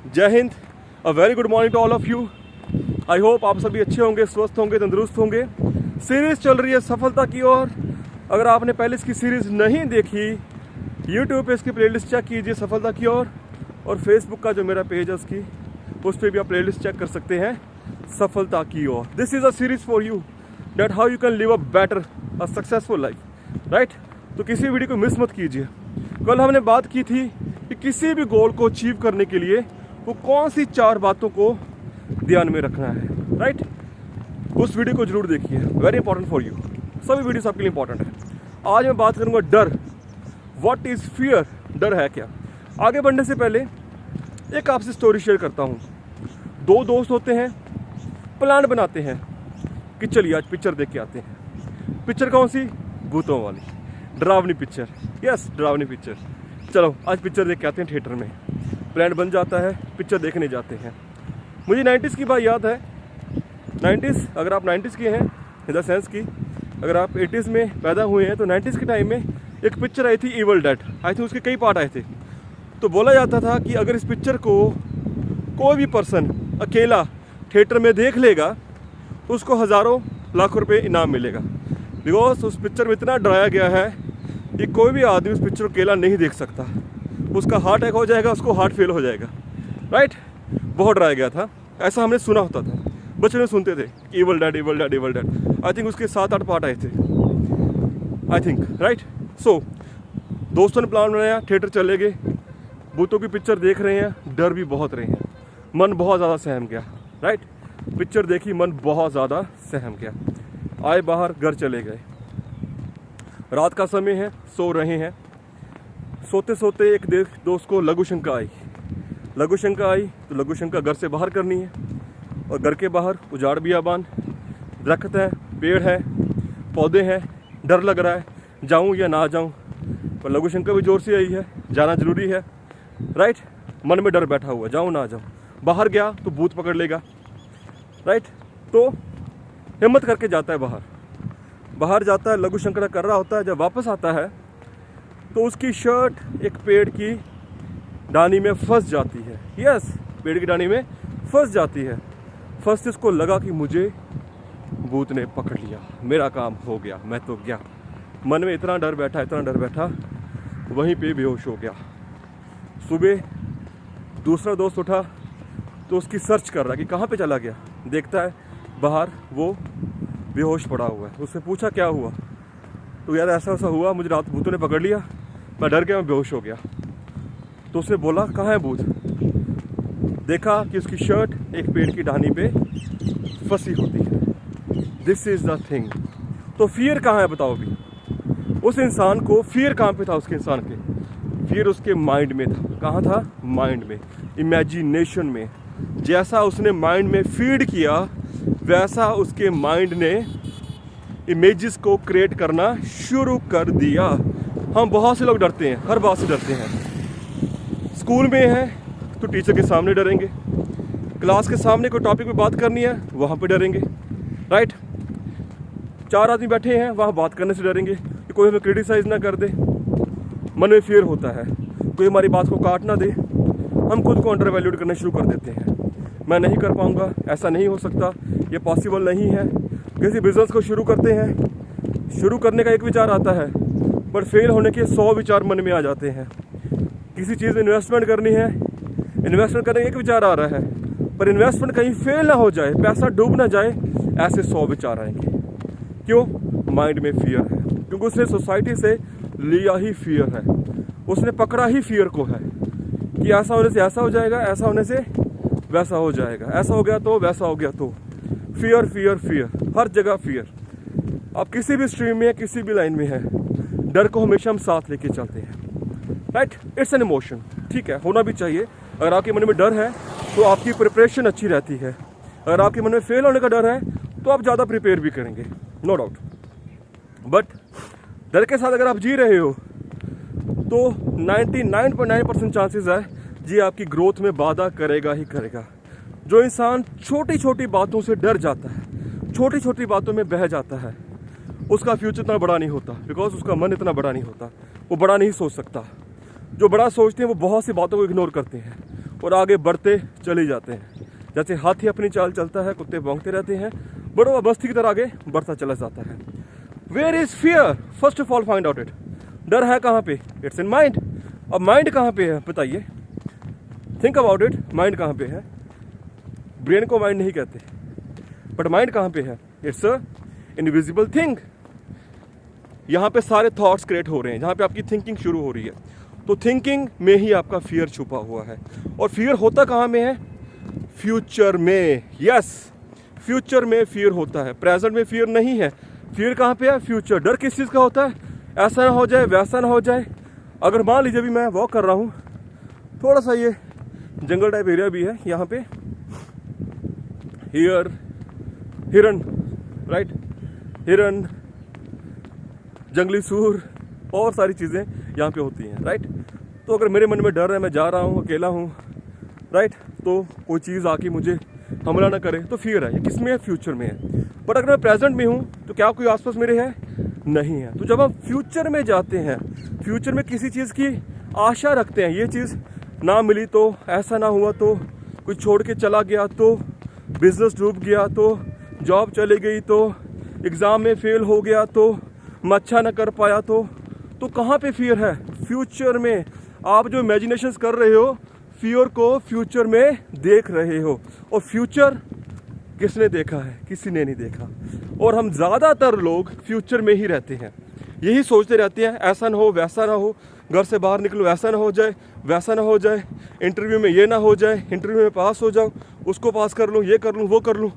जय हिंद। A very good morning to all of you. I hope आप सभी अच्छे होंगे, स्वस्थ होंगे, तंदुरुस्त होंगे। सीरीज़ चल रही है सफलता की ओर। अगर आपने पहले इसकी सीरीज़ नहीं देखी, यूट्यूब पे इसकी प्लेलिस्ट चेक कीजिए सफलता की ओर, और फेसबुक का जो मेरा पेज है उसकी उस पर भी आप प्लेलिस्ट चेक कर सकते हैं सफलता की ओर। This is a series for you that how you can live a better a successful life, right. तो किसी वीडियो को मिस मत कीजिए। कल हमने बात की थी कि किसी भी गोल को अचीव करने के लिए वो कौन सी 4 बातों को ध्यान में रखना है, राइट। उस वीडियो को जरूर देखिए, वेरी इंपॉर्टेंट फॉर यू। सभी वीडियोस आपके लिए इंपॉर्टेंट है। आज मैं बात करूंगा डर। What is fear? डर है क्या? आगे बढ़ने से पहले एक आपसे स्टोरी शेयर करता हूँ। 2 दोस्त होते हैं, प्लान बनाते हैं कि चलिए आज पिक्चर देख के आते हैं। पिक्चर कौन सी? भूतों वाली, डरावनी पिक्चर। यस, डरावनी पिक्चर। चलो आज पिक्चर देख के आते हैं थिएटर में। प्लान बन जाता है, पिक्चर देखने जाते हैं। मुझे 90s की बात याद है। 90s, अगर आप 90s के हैं इन द सेंस की अगर आप 80s में पैदा हुए हैं तो 90s के टाइम में एक पिक्चर आई थी इवल डेड। आई थिंक उसके कई पार्ट आए थे। तो बोला जाता था कि अगर इस पिक्चर को कोई भी पर्सन अकेला थिएटर में देख लेगा तो उसको हज़ारों लाखों रुपए इनाम मिलेगा। बिकॉज उस पिक्चर में इतना डराया गया है कि कोई भी आदमी उस पिक्चर को अकेला नहीं देख सकता। उसका हार्ट अटैक हो जाएगा, उसको हार्ट फेल हो जाएगा, राइट। बहुत डराया गया था, ऐसा हमने सुना होता था, बचपन में सुनते थे evil dead evil dead evil dead. I think उसके 7-8 पार्ट आए थे, आई थिंक, राइट। सो दोस्तों ने प्लान बनाया, थिएटर चले गए, भूतों की पिक्चर देख रहे हैं, डर भी बहुत रहे हैं, मन बहुत ज़्यादा सहम गया, राइट। पिक्चर देखी, मन बहुत ज़्यादा सहम गया। आए बाहर, घर चले गए। रात का समय है, सो रहे हैं। सोते सोते एक दोस्त को लघु शंका आई। लघु शंका आई तो लघु शंका घर से बाहर करनी है, और घर के बाहर उजाड़ बियाबान, दरख्त है, पेड़ है, पौधे हैं, डर लग रहा है जाऊं या ना जाऊं। पर लघु शंका भी जोर से आई है, जाना जरूरी है, राइट। मन में डर बैठा हुआ, जाऊं ना जाऊं। बाहर गया तो भूत पकड़ लेगा, राइट। तो हिम्मत करके जाता है बाहर जाता है, लघु शंका कर रहा होता है। जब वापस आता है तो उसकी शर्ट एक पेड़ की डानी में फंस जाती है। यस, पेड़ की डानी में फंस जाती है। फंसते उसको लगा कि मुझे भूत ने पकड़ लिया, मेरा काम हो गया, मैं तो गया। मन में इतना डर बैठा, वहीं पे बेहोश हो गया। सुबह दूसरा दोस्त उठा तो उसकी सर्च कर रहा कि कहाँ पे चला गया। देखता है बाहर वो बेहोश पड़ा हुआ है। उससे पूछा क्या हुआ? तो यार ऐसा हुआ, मुझे रात भूतों ने पकड़ लिया, मैं डर गया, मैं बेहोश हो गया। तो उसने बोला कहाँ है भूत? देखा कि उसकी शर्ट एक पेड़ की टहनी पे फंसी होती है। This is the thing. तो फियर कहाँ है बताओ अभी? उस इंसान को फियर कहाँ पे था? उसके इंसान के फियर उसके माइंड में था। कहाँ था? माइंड में, इमेजिनेशन में। जैसा उसने माइंड में फीड किया वैसा उसके माइंड ने इमेजेस को क्रिएट करना शुरू कर दिया। हम बहुत से लोग डरते हैं, हर बात से डरते हैं। स्कूल में हैं तो टीचर के सामने डरेंगे, क्लास के सामने कोई टॉपिक पे बात करनी है वहाँ पे डरेंगे, राइट। 4 आदमी बैठे हैं, वहाँ बात करने से डरेंगे कि कोई हमें क्रिटिसाइज ना कर दे। मन में फियर होता है, कोई हमारी बात को काट ना दे। हम खुद को अंडर वैल्यूड करना शुरू कर देते हैं। मैं नहीं कर पाऊँगा, ऐसा नहीं हो सकता, ये पॉसिबल नहीं है। किसी बिजनेस को शुरू करते हैं, शुरू करने का एक विचार आता है पर फेल होने के 100 विचार मन में आ जाते हैं। किसी चीज़ में इन्वेस्टमेंट करनी है, इन्वेस्टमेंट करने का एक विचार आ रहा है पर इन्वेस्टमेंट कहीं फेल ना हो जाए, पैसा डूब ना जाए, ऐसे 100 विचार आएंगे। क्यों? माइंड में फियर है, क्योंकि उसने सोसाइटी से लिया ही फियर है, उसने पकड़ा ही फियर को है कि ऐसा होने से ऐसा हो जाएगा, ऐसा होने से वैसा हो जाएगा, ऐसा हो गया तो वैसा हो गया तो। फियर फियर फियर, हर जगह फियर। आप किसी भी स्ट्रीम में, किसी भी लाइन में हैं, डर को हमेशा हम साथ लेके चलते हैं, राइट। इट्स एन इमोशन, ठीक है, होना भी चाहिए। अगर आपके मन में डर है तो आपकी प्रिपरेशन अच्छी रहती है। अगर आपके मन में फेल होने का डर है तो आप ज़्यादा प्रिपेयर भी करेंगे, नो डाउट। बट डर के साथ अगर आप जी रहे हो तो 99.9% चांसेस है जी आपकी ग्रोथ में बाधा करेगा ही करेगा। जो इंसान छोटी छोटी बातों से डर जाता है, छोटी छोटी बातों में बह जाता है, उसका फ्यूचर इतना बड़ा नहीं होता, बिकॉज उसका मन इतना बड़ा नहीं होता, वो बड़ा नहीं सोच सकता। जो बड़ा सोचते हैं वो बहुत सी बातों को इग्नोर करते हैं, और आगे बढ़ते चले जाते हैं। जैसे हाथी अपनी चाल चलता है, कुत्ते भौंकते रहते हैं, बट वो मस्ती की तरह आगे बढ़ता चला जाता है। Where is fear? First of all find out it. डर है कहाँ पे? It's in mind. अब माइंड कहाँ पे है बताइए? Think about it. माइंड कहाँ पे है? ब्रेन को माइंड नहीं कहते, बट माइंड कहाँ पे है? It's a invisible thing. यहाँ पे सारे थॉट्स क्रिएट हो रहे हैं, जहाँ पे आपकी थिंकिंग शुरू हो रही है। तो थिंकिंग में ही आपका फियर छुपा हुआ है। और फियर होता कहाँ में है? फ्यूचर में। यस, फ्यूचर में फियर होता है, प्रेजेंट में फियर नहीं है। फियर कहाँ पे है? फ्यूचर। डर किस चीज़ का होता है? ऐसा ना हो जाए, वैसा ना हो जाए। अगर मान लीजिए अभी मैं वॉक कर रहा हूँ, थोड़ा सा ये जंगल टाइप एरिया भी है यहाँ पे, हिरन, राइट, हिरन, जंगली सूर और सारी चीज़ें यहाँ पे होती हैं, राइट। तो अगर मेरे मन में डर है, मैं जा रहा हूँ, अकेला हूँ, राइट, तो कोई चीज़ आके मुझे हमला ना करे, तो फियर है। ये किस में है? फ्यूचर में है। बट अगर मैं प्रेजेंट में हूँ तो क्या कोई आसपास मेरे है? नहीं है। तो जब हम फ्यूचर में जाते हैं, फ्यूचर में किसी चीज़ की आशा रखते हैं, ये चीज़ ना मिली तो, ऐसा ना हुआ तो, कोई छोड़ के चला गया तो, बिजनेस डूब गया तो, जॉब चली गई तो, एग्ज़ाम में फेल हो गया तो, मैं अच्छा ना कर पाया तो कहाँ पे फियर है? फ्यूचर में। आप जो इमेजिनेशंस कर रहे हो, फियर को फ्यूचर में देख रहे हो। और फ्यूचर किसने देखा है? किसी ने नहीं देखा। और हम ज़्यादातर लोग फ्यूचर में ही रहते हैं, यही सोचते रहते हैं, ऐसा ना हो, वैसा ना हो, घर से बाहर निकलो, ऐसा ना हो जाए, वैसा ना हो जाए, इंटरव्यू में ये ना हो जाए, इंटरव्यू में पास हो जाओ, उसको पास कर लूँ, ये कर लूँ, वो कर लूँ।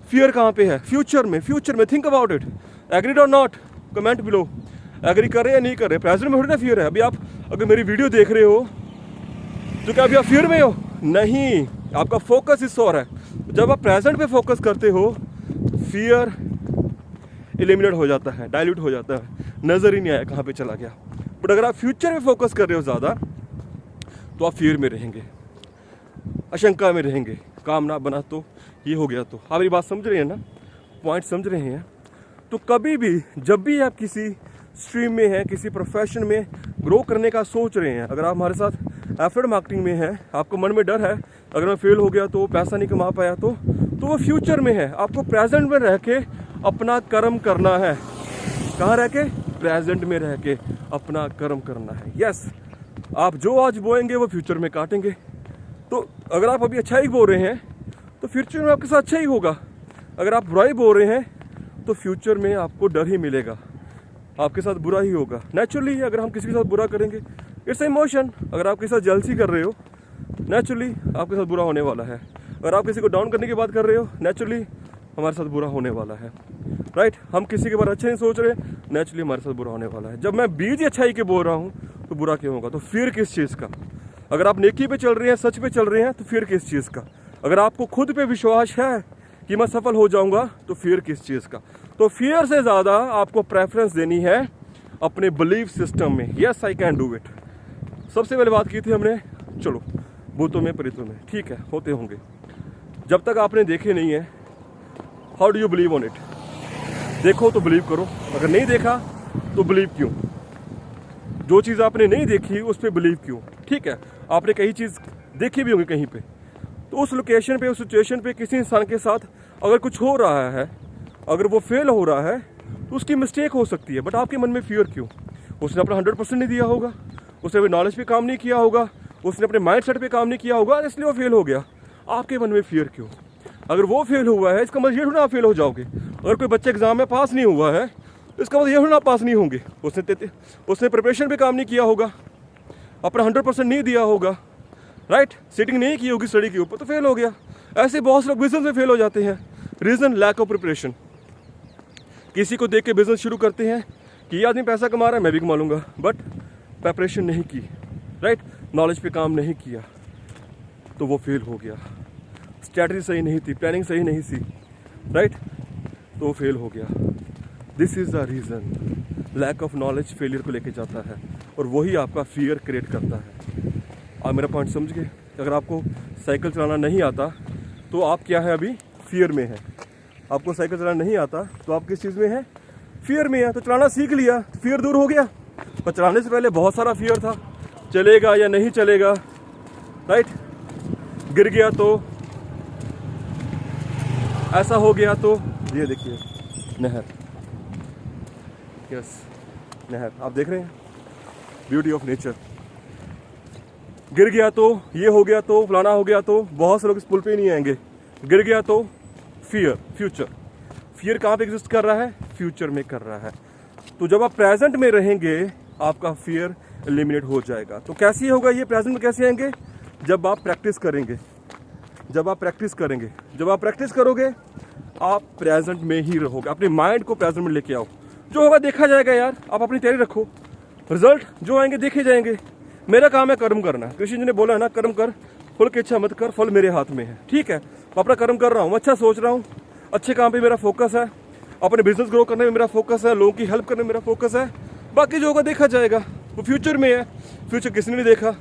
फियर कहाँ पे है? फ्यूचर में। फ्यूचर में। Think about it. एग्रीड और नॉट? Comment below. एग्री कर रहे या नहीं कर रहे? प्रेजेंट में थोड़ी ना फियर है। अभी आप अगर मेरी वीडियो देख रहे हो तो क्या अभी आप फियर में हो? नहीं, आपका फोकस इस और है। जब आप प्रेजेंट पे फोकस करते हो, फियर एलिमिनेट हो जाता है, डाइल्यूट हो जाता है, नज़र ही नहीं आया कहाँ पे चला गया। बट अगर आप फ्यूचर में फोकस कर रहे हो ज़्यादा, तो आप फियर में रहेंगे, आशंका में रहेंगे, काम ना बना तो, ये हो गया तो। आप मेरी बात समझ रहे हैं ना? पॉइंट समझ रहे हैं? तो कभी भी, जब भी आप किसी स्ट्रीम में हैं, किसी प्रोफेशन में ग्रो करने का सोच रहे हैं, अगर आप हमारे साथ एफर्ट मार्केटिंग में हैं, आपको मन में डर है अगर मैं फेल हो गया तो, पैसा नहीं कमा पाया तो वो फ्यूचर में है। आपको प्रेजेंट में रह के अपना कर्म करना है। कहाँ रह के? प्रेजेंट में रह के अपना कर्म करना है। यस, आप जो आज बोएंगे वो फ्यूचर में काटेंगे। तो अगर आप अभी अच्छाई बोल रहे हैं तो फ्यूचर में आपके साथ अच्छा ही होगा। अगर आप बुराई बोल रहे हैं तो फ्यूचर में आपको डर ही मिलेगा, आपके साथ बुरा ही होगा। नेचुरली अगर हम किसी के साथ बुरा करेंगे, इट्स इमोशन। अगर आप किसी साथ जलसी कर रहे हो, नेचुरली आपके साथ बुरा होने वाला है। अगर आप किसी को डाउन करने की बात कर रहे हो, नेचुरली हमारे साथ बुरा होने वाला है, राइट। हम किसी के बारे में अच्छा नहीं सोच रहे, नेचुरली हमारे साथ बुरा होने वाला है। जब मैं बीज अच्छाई के बोल रहा हूँ तो बुरा क्यों होगा? तो फिर किस चीज़ का? अगर आप नेकी पे चल रहे हैं, सच पे चल रहे हैं, तो फिर किस चीज़ का? अगर आपको खुद पे विश्वास है कि मैं सफल हो जाऊंगा, तो फिर किस चीज़ का? तो फियर से ज़्यादा आपको प्रेफरेंस देनी है अपने बिलीफ सिस्टम में। Yes, I can do it. सबसे पहले बात की थी हमने, चलो भूतों में, प्रेतों में, ठीक है, होते होंगे। जब तक आपने देखे नहीं है, how do you believe on it? देखो तो बिलीव करो, अगर नहीं देखा तो बिलीव क्यों? जो चीज़ आपने नहीं देखी उस पर बिलीव क्यों? ठीक है, आपने कहीं चीज़ देखी भी होगी कहीं पे, तो उस लोकेशन पे, उस सिचुएशन पे किसी इंसान के साथ अगर कुछ हो रहा है, अगर वो फेल हो रहा है, तो उसकी मिस्टेक हो सकती है। बट आपके मन में फियर क्यों? उसने अपना 100% नहीं दिया होगा, उसने अपने नॉलेज पे काम नहीं किया होगा, उसने अपने माइंड सेट पे काम नहीं किया होगा, इसलिए वो फेल हो गया। आपके मन में फियर क्यों? अगर वो फेल हुआ है, इसका मतलब ये थोड़ा आप फेल हो जाओगे। अगर कोई बच्चा एग्जाम में पास नहीं हुआ है, तो इसका मतलब ये थोड़ा पास नहीं होंगे। उसने प्रिपरेशन पे काम नहीं किया होगा, अपना 100% नहीं दिया होगा, राइट, सीटिंग नहीं की होगी स्टडी के ऊपर, तो फेल हो गया। ऐसे बहुत से लोग बिजनेस में फेल हो जाते हैं। Reason, lack of preparation. किसी को देख के बिजनेस शुरू करते हैं कि ये आदमी पैसा कमा रहा है, मैं भी कमा लूँगा, बट प्रिपरेशन नहीं की, राइट, नॉलेज पे काम नहीं किया, तो वो फेल हो गया। स्ट्रैटेजी सही नहीं थी, प्लानिंग सही नहीं थी, राइट, तो वो फेल हो गया। This is the reason. Lack of knowledge failure को लेके जाता है, और वही आपका फियर क्रिएट करता है। आप मेरा पॉइंट समझ गए? अगर आपको साइकिल चलाना नहीं आता तो आप क्या है? अभी फियर में है। आपको साइकिल चलाना नहीं आता तो आप किस चीज़ में है? फियर में है। तो चलाना सीख लिया तो फियर दूर हो गया, पर चलाने से पहले बहुत सारा फियर था, चलेगा या नहीं चलेगा, राइट। गिर गया तो, ऐसा हो गया तो, ये देखिए नहर, यस नहर, आप देख रहे हैं ब्यूटी ऑफ नेचर। गिर गया तो, ये हो गया तो, फलाना हो गया तो, बहुत से लोग इस पुल पे ही नहीं आएंगे। गिर गया तो फियर, फ्यूचर, फियर कहाँ पे एग्जिस्ट कर रहा है? फ्यूचर में कर रहा है। तो जब आप प्रेजेंट में रहेंगे आपका फियर एलिमिनेट हो जाएगा। तो कैसे होगा ये, प्रेजेंट में कैसे आएंगे? जब आप प्रैक्टिस करेंगे, जब आप प्रैक्टिस करेंगे, जब आप प्रैक्टिस करोगे आप प्रेजेंट में ही रहोगे। अपने माइंड को प्रेजेंट में लेके आओ, जो होगा देखा जाएगा यार। आप अपनी तैयारी रखो, रिजल्ट जो आएंगे देखे जाएंगे। मेरा काम है कर्म करना। कृष्ण जी ने बोला है ना, कर्म कर फल की इच्छा मत कर, फल मेरे हाथ में है। ठीक है, मैं अपना कर्म कर रहा हूँ, अच्छा सोच रहा हूँ, अच्छे काम पे मेरा फोकस है, अपने बिजनेस ग्रो करने में मेरा फोकस है, लोगों की हेल्प करने में मेरा फोकस है। बाकी जो होगा देखा जाएगा। वो फ्यूचर में है, फ्यूचर किसने नहीं देखा,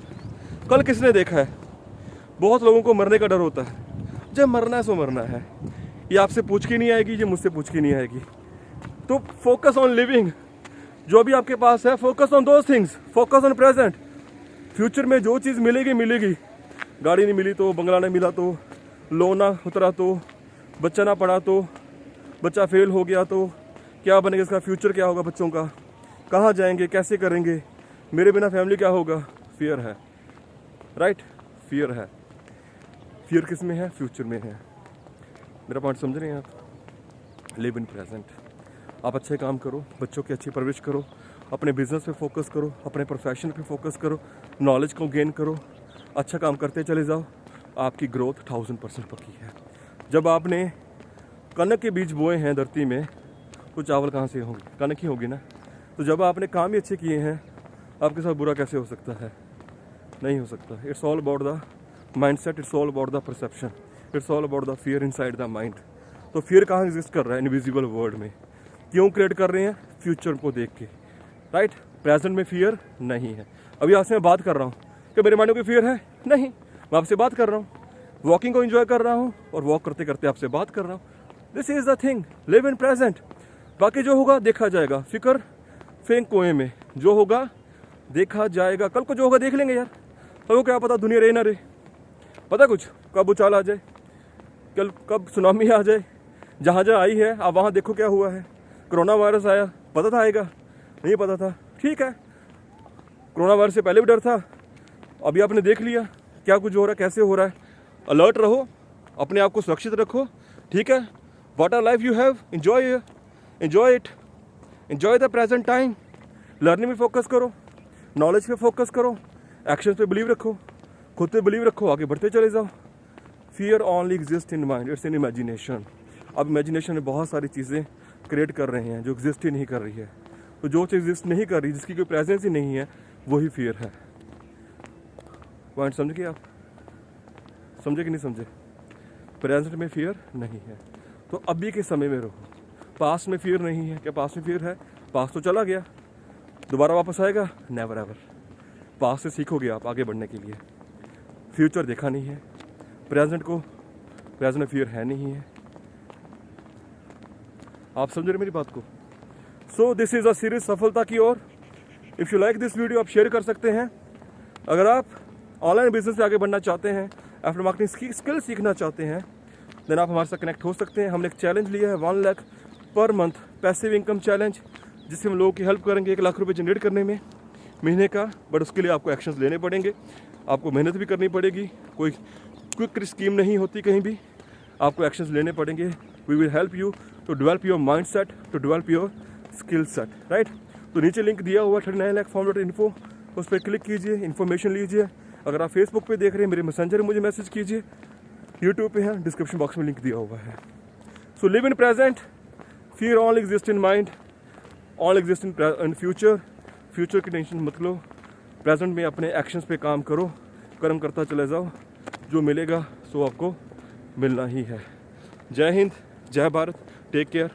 कल किसने देखा है। बहुत लोगों को मरने का डर होता है, जब मरना है सो मरना है। ये आपसे पूछ के नहीं आएगी, ये मुझसे पूछ के नहीं आएगी। तो फोकस ऑन लिविंग, जो भी आपके पास है focus on those things, focus on present. Future में जो चीज़ मिलेगी मिलेगी, गाड़ी नहीं मिली तो, बंगला नहीं मिला तो, लोन ना उतरा तो, बच्चा ना पढ़ा तो, बच्चा फेल हो गया तो, क्या बनेगा इसका फ्यूचर, क्या होगा बच्चों का, कहाँ जाएंगे, कैसे करेंगे, मेरे बिना फैमिली क्या होगा। फियर है, राइट, फियर है। फियर किस में है? फ्यूचर में है। मेरा पॉइंट समझ रहे हैं आप? Live in present. आप अच्छे काम करो, बच्चों की अच्छी परवरिश करो, अपने बिजनेस पे फोकस करो, अपने प्रोफेशन पे फोकस करो, नॉलेज को गेन करो, अच्छा काम करते चले जाओ। आपकी ग्रोथ 1000% पक्की है। जब आपने कनक के बीज बोए हैं धरती में तो चावल कहाँ से होंगे? कनक ही होगी ना। तो जब आपने काम ही अच्छे किए हैं, आपके साथ बुरा कैसे हो सकता है? नहीं हो सकता। It's all about the mindset, it's all about the perception, it's all about the fear inside the mind. तो फियर कहाँ एग्जिस्ट कर रहा है? इनविजिबल वर्ल्ड में। क्यों क्रिएट कर रहे हैं? फ्यूचर को देख के, राइट। प्रेजेंट में फियर नहीं है। अभी आपसे मैं बात कर रहा हूँ कि मेरे माइंड में कोई फियर है? नहीं, मैं आपसे बात कर रहा हूँ, वॉकिंग को एंजॉय कर रहा हूँ और वॉक करते करते आपसे बात कर रहा हूँ। This is the thing, live in present. बाकी जो होगा देखा जाएगा। फिक्र फेंक कुएं में, जो होगा देखा जाएगा। कल को जो होगा देख लेंगे यार। कल को क्या पता दुनिया रहे ना रहे, पता कुछ, कब उछाल आ जाए, कल कब सुनामी आ जाए। जहाँ जहाँ आई है आप वहाँ देखो क्या हुआ है। कोरोना वायरस आया, पता था आएगा? नहीं पता था। ठीक है, कोरोना वायरस से पहले भी डर था, अभी आपने देख लिया क्या कुछ हो रहा है, कैसे हो रहा है। अलर्ट रहो, अपने आप को सुरक्षित रखो। ठीक है, what our life you have, enjoy it, enjoy the present time. Learning में फोकस करो, नॉलेज पे फोकस करो, एक्शन पे बिलीव रखो, खुद पे बिलीव रखो, आगे बढ़ते चले जाओ। Fear only exist in mind, it's in imagination. अब इमेजिनेशन में बहुत सारी चीज़ें क्रिएट कर रहे हैं जो एग्जिस्ट ही नहीं कर रही है। तो जो चीज़ एग्जिस्ट नहीं कर रही, जिसकी कोई प्रेजेंस ही नहीं है, वही फियर है। पॉइंट समझ गए आप? समझे कि नहीं समझे? प्रेजेंट में फियर नहीं है तो अभी के समय में रहो। पास्ट में फियर नहीं है। क्या पास्ट में फियर है? पास्ट तो चला गया, दोबारा वापस आएगा? Never ever. पास्ट से सीखोगे आप आगे बढ़ने के लिए। फ्यूचर देखा नहीं है, प्रेजेंट में फियर है नहीं है। आप समझ रहे मेरी बात को? So this is a series सफलता की ओर। If you like this video आप शेयर कर सकते हैं। अगर आप ऑनलाइन बिजनेस से आगे बढ़ना चाहते हैं, आफ्टर मार्केटिंग स्किल सीखना चाहते हैं, देन आप हमारे साथ कनेक्ट हो सकते हैं। हमने एक चैलेंज लिया है 1 lakh per month passive income challenge, जिससे हम लोगों की हेल्प करेंगे 1 लाख रुपए जनरेट करने में महीने का। बट उसके लिए आपको एक्शंस लेने पड़ेंगे, आपको मेहनत भी करनी पड़ेगी। कोई क्विक स्कीम नहीं होती कहीं भी, आपको एक्शंस लेने पड़ेंगे। We will help you to develop your mind set, to develop your skill set, right. तो नीचे लिंक दिया हुआ 39lakhform.info, उस पर क्लिक कीजिए, इन्फॉर्मेशन लीजिए। अगर आप फेसबुक पे देख रहे हैं, मेरे मैसेंजर मुझे मैसेज कीजिए। यूट्यूब पे है, डिस्क्रिप्शन बॉक्स में लिंक दिया हुआ है। So live in present, fear all exist in mind, all exist in future. Future की टेंशन मत लो, प्रेजेंट में अपने एक्शंस पे काम करो, कर्म करता चले जाओ। जो मिलेगा सो आपको मिलना ही है। जय हिंद, जय भारत, टेक केयर।